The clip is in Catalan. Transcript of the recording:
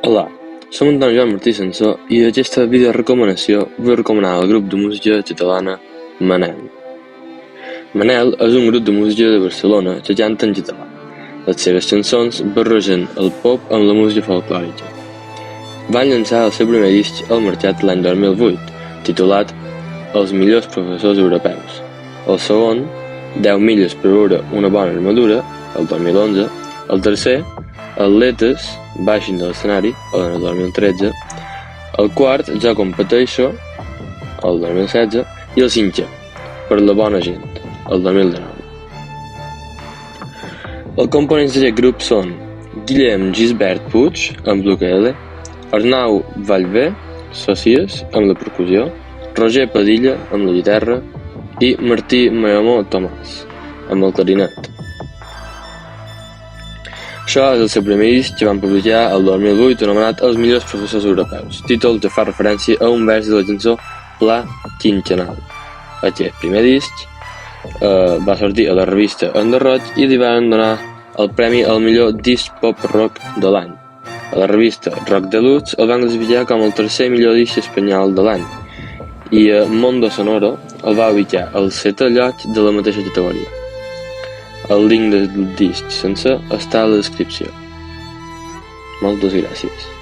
Hola, som en Joan Martí Sansó i aquesta videorecomanació vull recomanar el grup de música catalana Manel. Manel és un grup de música de Barcelona que canta en català. Les seves cançons barregen el pop amb la música folclòrica. Van llançar el seu primer disc al mercat l'any 2008, titulat Els millors professors europeus. El segon, 10 milles per hora, una bona armadura, el 2011. El tercer, Atletes, baixin de l'escenari, el 2013. El quart, Jo competeixo, el 2016. I el cinquè, Per la bona gent, el 2019. Els components d'aquest grup són Guillem Gisbert Puig, amb l'ukelele, Arnau Vallvé, Socies, amb la percussió, Roger Padilla, amb la guitarra, i Martí Maamó Tomàs, amb el clarinet. Això és el seu primer disc que van publicar el 2008 anomenat Els millors professors europeus, títol que fa referència a un vers de la cançó Pla Quinquennal. Aquest primer disc va sortir a la revista Enderroig i li van donar el premi al millor disc pop-rock de l'any. A la revista Rock Deluxe el van classificar com el tercer millor disc espanyol de l'any i a Mondo Sonoro el va ubicar al 7è lloc de la mateixa categoria. El link del disc sencer està a la descripció. Moltes gràcies.